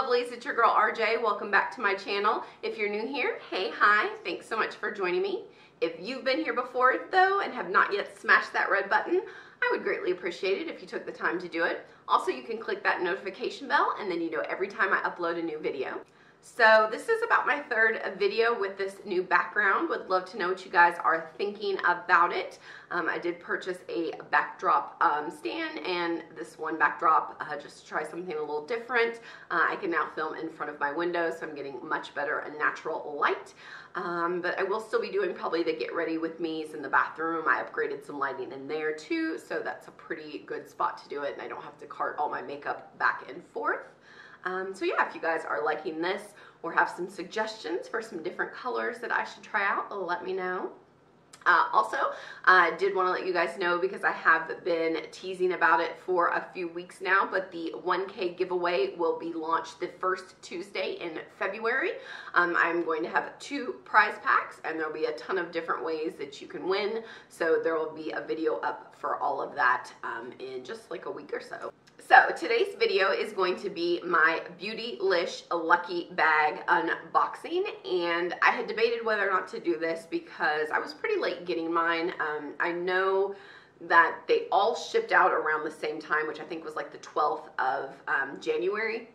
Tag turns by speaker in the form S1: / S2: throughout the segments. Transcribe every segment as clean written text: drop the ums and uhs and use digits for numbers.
S1: lovelies, it's your girl RJ. Welcome back to my channel. If you're new here, hey, hi, thanks so much for joining me. If you've been here before though and have not yet smashed that red button, I would greatly appreciate it if you took the time to do it. Also, you can click that notification bell and then you know every time I upload a new video. So this is about my third video with this new background. Would love to know what you guys are thinking about it. I did purchase a backdrop stand and this one backdrop just to try something a little different. I can now film in front of my window, so I'm getting much better and natural light. But I will still be doing probably the get ready with me's in the bathroom. I upgraded some lighting in there too, so that's a pretty good spot to do it, and I don't have to cart all my makeup back and forth. So yeah, if you guys are liking this or have some suggestions for some different colors that I should try out, let me know. Also, I did want to let you guys know, because I have been teasing about it for a few weeks now, but the 1K giveaway will be launched the first Tuesday in February. I'm going to have 2 prize packs, and there'll be a ton of different ways that you can win. So there will be a video up for all of that in just like a week or so. So today's video is going to be my Beautylish Lucky Bag unboxing, and I had debated whether or not to do this because I was pretty late getting mine. I know that they all shipped out around the same time, which I think was like the 12th of January,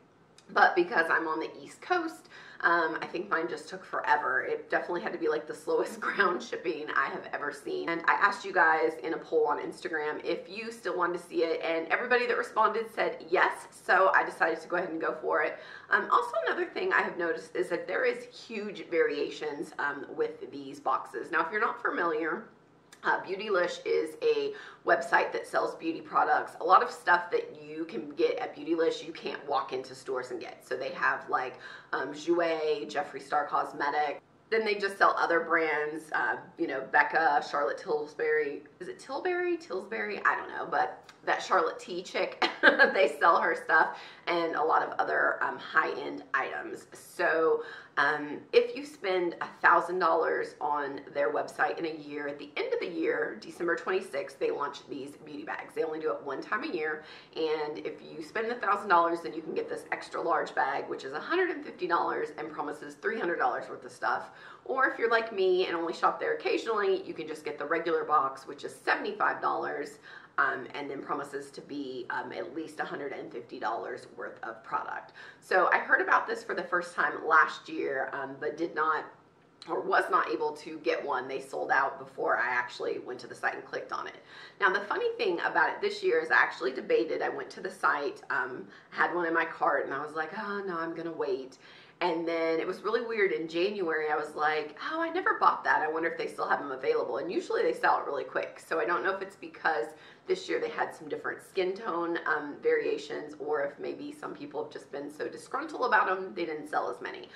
S1: but because I'm on the East Coast, I think mine just took forever. It definitely had to be like the slowest ground shipping I have ever seen. And I asked you guys in a poll on Instagram if you still wanted to see it, and everybody that responded said yes, so I decided to go ahead and go for it. Also, another thing I have noticed is that there is huge variations with these boxes. Now, if you're not familiar, Beautylish is a website that sells beauty products. A lot of stuff that you can get at Beautylish you can't walk into stores and get. So they have like Jouer, Jeffree Star Cosmetic. Then they just sell other brands, you know, Becca, Charlotte Tilbury. Is it Tilbury? Tilbury? I don't know, but that Charlotte T chick, they sell her stuff, and a lot of other high-end items. So if you spend $1,000 on their website in a year, at the end of the year, December 26th, they launch these beauty bags. They only do it one time a year, and if you spend $1,000, then you can get this extra large bag, which is $150 and promises $300 worth of stuff. Or if you're like me and only shop there occasionally, you can just get the regular box, which is $75, and then promises to be at least $150 worth of product. So I heard about this for the first time last year, but did not, or was not able to get one. They sold out before I actually went to the site and clicked on it. Now, the funny thing about it this year is I actually debated. I went to the site, had one in my cart, and I was like, oh no, I'm gonna wait. And then it was really weird. In January, I was like, oh, I never bought that. I wonder if they still have them available. And usually they sell it really quick. So I don't know if it's because this year they had some different skin tone variations, or if maybe some people have just been so disgruntled about them, they didn't sell as many.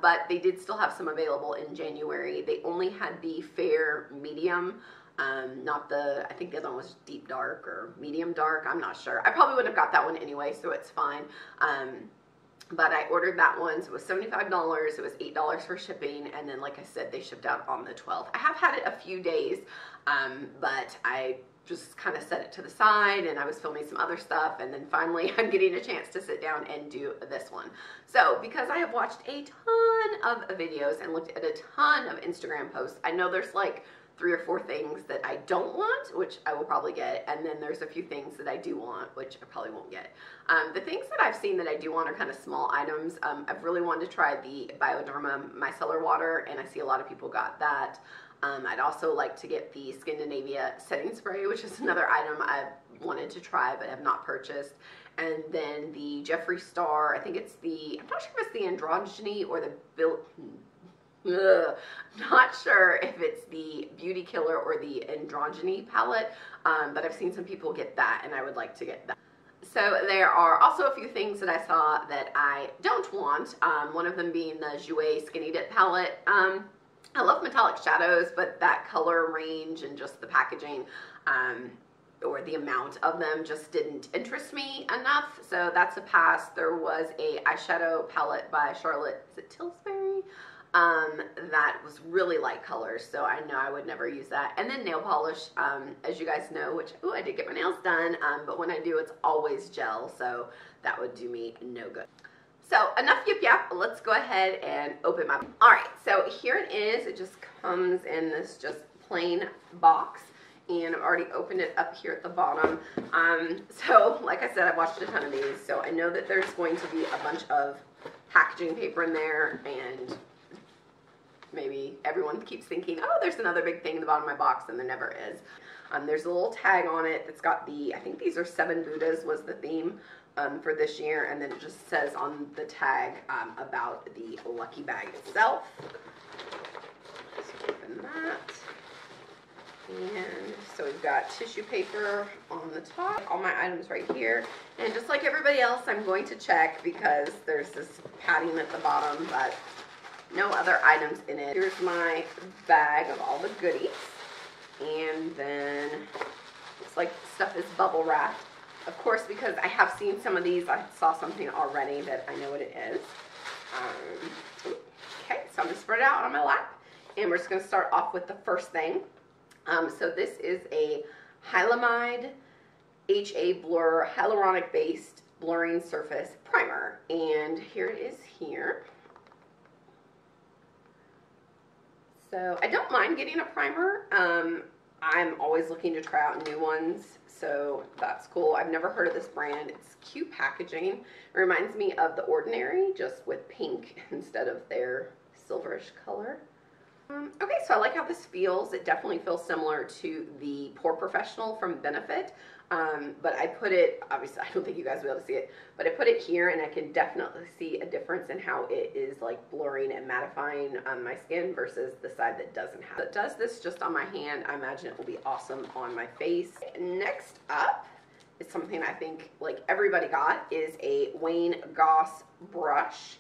S1: But they did still have some available in January. They only had the fair medium, not the, I think the other one was deep dark or medium dark. I'm not sure. I probably wouldn't have got that one anyway, so it's fine. But I ordered that one, so it was $75, it was $8 for shipping, and then like I said, they shipped out on the 12th. I have had it a few days, but I just kind of set it to the side, and I was filming some other stuff, and then finally I'm getting a chance to sit down and do this one. So because I have watched a ton of videos and looked at a ton of Instagram posts, I know there's like 3 or 4 things that I don't want, which I will probably get, and then there's a few things that I do want, which I probably won't get. The things that I've seen that I do want are kind of small items. I've really wanted to try the Bioderma micellar water, and I see a lot of people got that. I'd also like to get the Scandinavia setting spray, which is another item I've wanted to try but have not purchased. And then the Jeffree Star, I think it's the, I'm not sure if it's the Androgyny or the not sure if it's the Beauty Killer or the Androgyny palette, but I've seen some people get that, and I would like to get that. So there are also a few things that I saw that I don't want, one of them being the Jouer Skinny Dip palette. I love metallic shadows, but that color range and just the packaging or the amount of them just didn't interest me enough, so that's a pass. There was a eyeshadow palette by Charlotte, is it Tilbury? That was really light colors, so I know I would never use that. And then nail polish, as you guys know, which, ooh, I did get my nails done, but when I do, it's always gel, so that would do me no good. So enough yip yap, let's go ahead and open my, all right, so here it is. It just comes in this just plain box, and I've already opened it up here at the bottom. So like I said, I've watched a ton of these, so I know that there's going to be a bunch of packaging paper in there, and maybe everyone keeps thinking, oh, there's another big thing in the bottom of my box, and there never is. There's a little tag on it that's got the, I think these are 7 Buddhas was the theme for this year, and then it just says on the tag about the lucky bag itself. Let's open that. And so we've got tissue paper on the top, all my items right here, and just like everybody else, I'm going to check because there's this padding at the bottom, but no other items in it. Here's my bag of all the goodies, and then looks like stuff is bubble wrapped. Of course, because I have seen some of these, I saw something already that I know what it is. Okay, so I'm going to spread it out on my lap, and we're just going to start off with the first thing. So this is a Hylamide HA Blur hyaluronic based blurring surface primer, and here it is here. So I don't mind getting a primer. I'm always looking to try out new ones, so that's cool. I've never heard of this brand. It's cute packaging. It reminds me of The Ordinary, just with pink instead of their silverish color. Okay, so I like how this feels. It definitely feels similar to the Pore Professional from Benefit, but I put it, obviously I don't think you guys will be able to see it, but I put it here and I can definitely see a difference in how it is like blurring and mattifying on my skin versus the side that doesn't have it. It does this just on my hand. I imagine it will be awesome on my face. Next up is something I think like everybody got, is a Wayne Goss brush.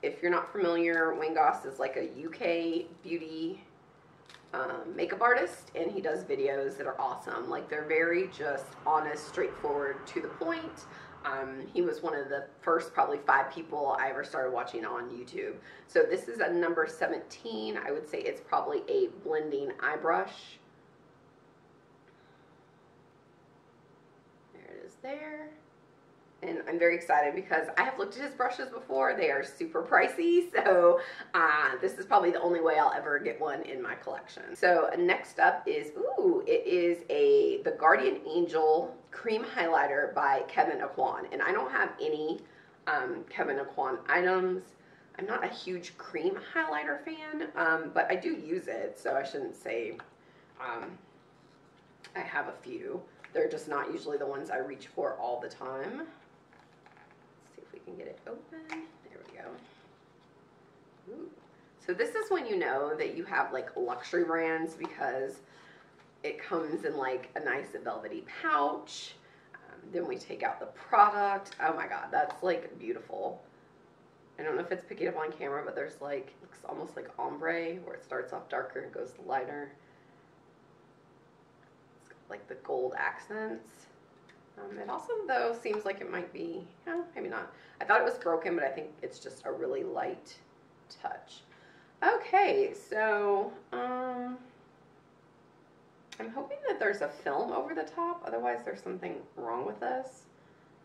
S1: If you're not familiar, Wayne Goss is like a UK beauty makeup artist, and he does videos that are awesome. Like, they're very just honest, straightforward, to the point. He was one of the first probably 5 people I ever started watching on YouTube. So this is a number 17. I would say it's probably a blending eye brush. There it is there. And I'm very excited because I have looked at his brushes before. They are super pricey, so this is probably the only way I'll ever get one in my collection. So next up is, ooh, it is the Guardian Angel Cream Highlighter by Kevyn Aucoin. And I don't have any Kevyn Aucoin items. I'm not a huge cream highlighter fan, but I do use it, so I shouldn't say I have a few. They're just not usually the ones I reach for all the time. Can get it open. There we go. Ooh. So this is when you know that you have like luxury brands, because it comes in like a nice velvety pouch. Then we take out the product. Oh my god, that's like beautiful. I don't know if it's picking up on camera, but there's like, looks almost like ombre, where it starts off darker and goes lighter. It's got like the gold accents. It also, though, seems like it might be, maybe not. I thought it was broken, but I think it's just a really light touch. Okay, so I'm hoping that there's a film over the top. Otherwise, there's something wrong with this.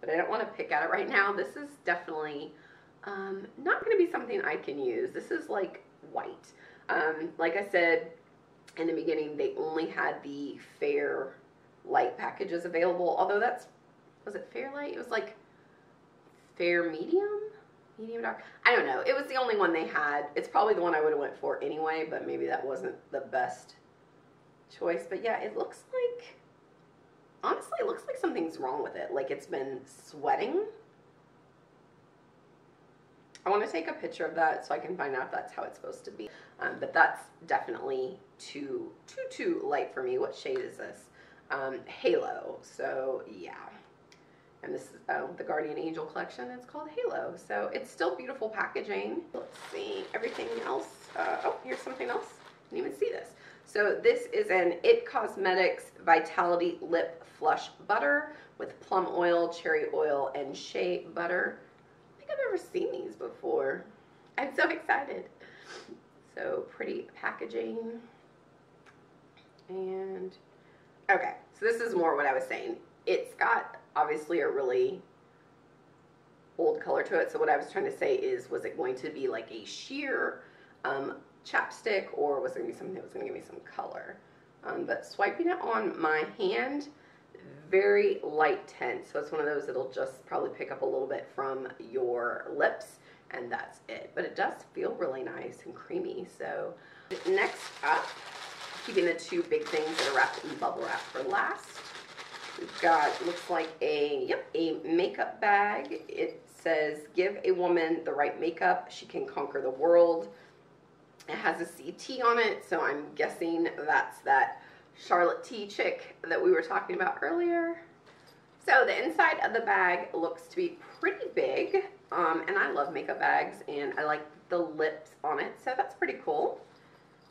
S1: But I don't want to pick at it right now. This is definitely not going to be something I can use. This is like white. Like I said in the beginning, they only had the fair light packages available, although that's, was it fair light? It was like fair medium dark, I don't know. It was the only one they had. It's probably the one I would have went for anyway, but maybe that wasn't the best choice. But yeah, it looks like, honestly, it looks like something's wrong with it, like it's been sweating. I want to take a picture of that so I can find out if that's how it's supposed to be, but that's definitely too light for me. What shade is this? Halo. So yeah, and this is the Guardian Angel collection. It's called Halo, so it's still beautiful packaging. Let's see everything else. Oh, here's something else. Didn't even see this. So this is an It Cosmetics Vitality Lip Flush Butter with plum oil, cherry oil, and shea butter. I think I've never seen these before. I'm so excited. So pretty packaging. And okay, so this is more what I was saying. It's got obviously a really old color to it. So what I was trying to say is, was it going to be like a sheer chapstick, or was it going to be something that was going to give me some color? But swiping it on my hand, very light tint. So it's one of those that'll just probably pick up a little bit from your lips, and that's it. But it does feel really nice and creamy. So next up, keeping the two big things that are wrapped in bubble wrap for last, we've got, looks like a makeup bag. It says, give a woman the right makeup, she can conquer the world. It has a CT on it, so I'm guessing that's that Charlotte T chick that we were talking about earlier. So the inside of the bag looks to be pretty big, and I love makeup bags, and I like the lips on it, so that's pretty cool.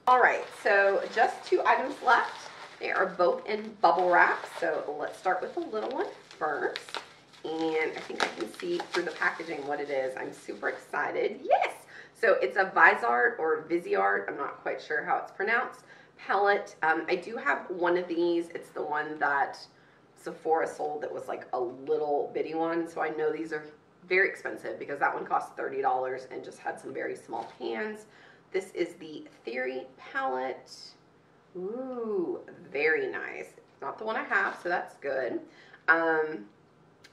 S1: All right, so just 2 items left. They are both in bubble wrap, so let's start with the little one first. And I think I can see through the packaging what it is. I'm super excited. Yes! So it's a Viseart or Viseart, I'm not quite sure how it's pronounced, palette. I do have one of these. It's the one that Sephora sold that was like a little bitty one. So I know these are very expensive because that one cost $30 and just had some very small pans. This is the Theory palette. Ooh, very nice. Not the one I have, so that's good.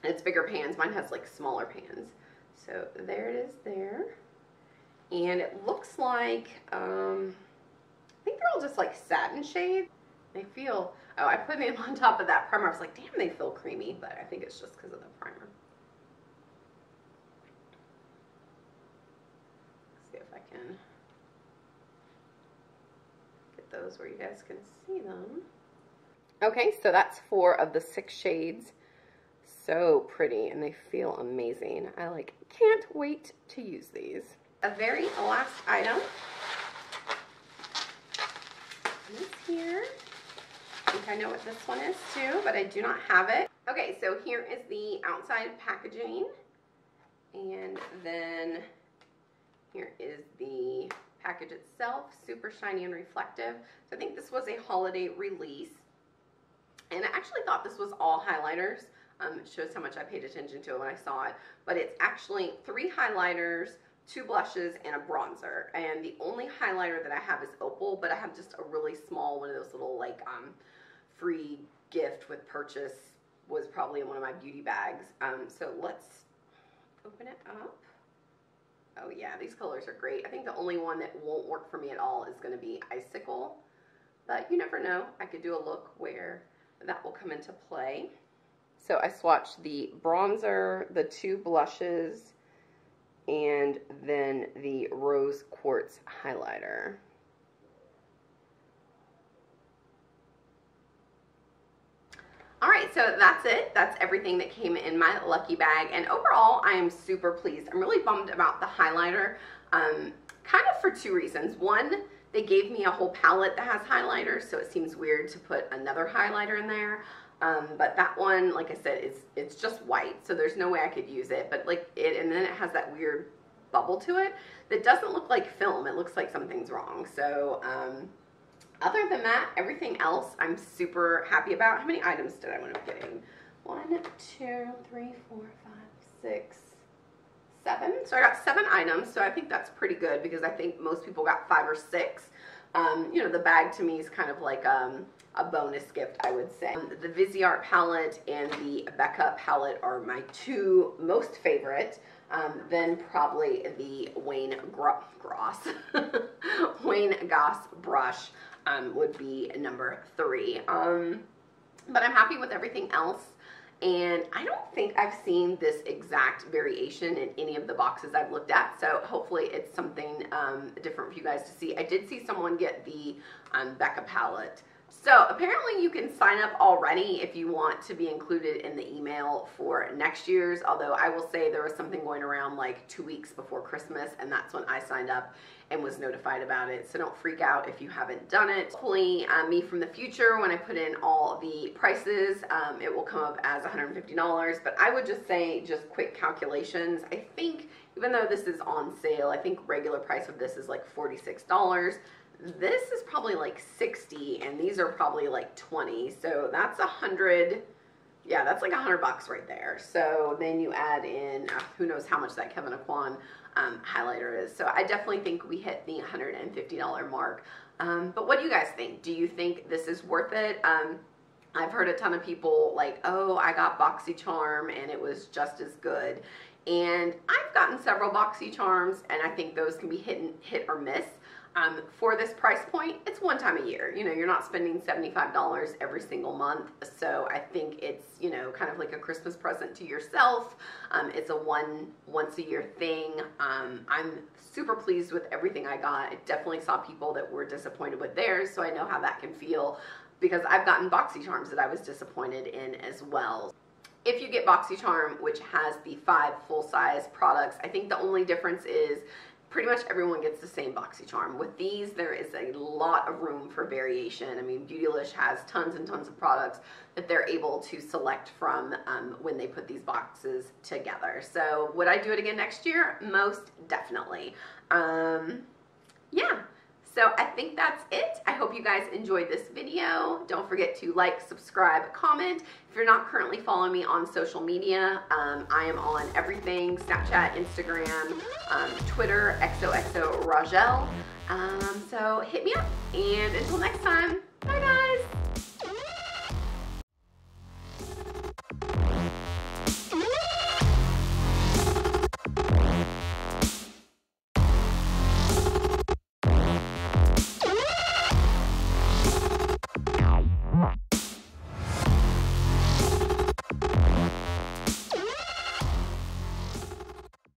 S1: It's bigger pans. Mine has like smaller pans. So there it is there. And it looks like, I think they're all just like satin shades. They feel, oh, I put them on top of that primer. I was like, damn, they feel creamy, but I think it's just because of the primer. Let's see if I can get those where you guys can see them. Okay, so that's 4 of the 6 shades. So pretty, and they feel amazing. I like, can't wait to use these. A very last item is here. I think I know what this one is too, but I do not have it. Okay, so here is the outside packaging, and then here is the package itself, super shiny and reflective. So I think this was a holiday release, and I actually thought this was all highlighters. It shows how much I paid attention to it when I saw it, but it's actually 3 highlighters, 2 blushes, and a bronzer. And the only highlighter that I have is Opal, but I have just a really small one of those little like free gift with purchase, was probably in one of my beauty bags. So let's open it up. Oh yeah, these colors are great. I think the only one that won't work for me at all is going to be Icicle, but you never know. I could do a look where that will come into play. So I swatched the bronzer, the 2 blushes, and then the rose quartz highlighter. All right, so that's it. That's everything that came in my lucky bag, and overall I am super pleased. I'm really bummed about the highlighter, kind of for 2 reasons. One, they gave me a whole palette that has highlighters, so it seems weird to put another highlighter in there. But that one, like I said, it's just white, so there's no way I could use it. But like it, and then it has that weird bubble to it that doesn't look like film. It looks like something's wrong. So other than that, everything else I'm super happy about. How many items did I end up getting? 1, 2, 3, 4, 5, 6, 7. So I got 7 items. So I think that's pretty good because I think most people got 5 or 6. You know, the bag to me is kind of like a bonus gift, I would say. The Viseart palette and the Becca palette are my 2 most favorite. Then probably the Wayne Goss brush would be number 3. But I'm happy with everything else. And I don't think I've seen this exact variation in any of the boxes I've looked at, so hopefully it's something different for you guys to see. I did see someone get the Becca palette. So apparently you can sign up already if you want to be included in the email for next year's, although I will say there was something going around like 2 weeks before Christmas, and that's when I signed up and was notified about it. So don't freak out if you haven't done it. Hopefully me from the future, when I put in all the prices, it will come up as $150, but I would just say, just quick calculations, I think even though this is on sale, I think regular price of this is like $46. This is probably like $60, and these are probably like $20, so that's $100 Yeah, that's like $100 right there. So then you add in, who knows how much that Kevyn Aucoin highlighter is. So I definitely think we hit the $150 mark. But what do you guys think? Do you think this is worth it? I've heard a ton of people like, oh, I got BoxyCharm and it was just as good. And I've gotten several BoxyCharms and I think those can be hit or miss. For this price point, it's one time a year. You know, you're not spending $75 every single month. So I think it's, you know, kind of like a Christmas present to yourself. It's a once a year thing. I'm super pleased with everything I got. I definitely saw people that were disappointed with theirs, so I know how that can feel because I've gotten BoxyCharms that I was disappointed in as well. If you get BoxyCharm, which has the 5 full-size products, I think the only difference is pretty much everyone gets the same BoxyCharm. With these, there is a lot of room for variation. I mean, Beautylish has tons and tons of products that they're able to select from when they put these boxes together. So would I do it again next year? Most definitely. Yeah. So I think that's it. I hope you guys enjoyed this video. Don't forget to like, subscribe, comment. If you're not currently following me on social media, I am on everything: Snapchat, Instagram, Twitter, xoxoRajshel. So hit me up. And until next time, bye guys.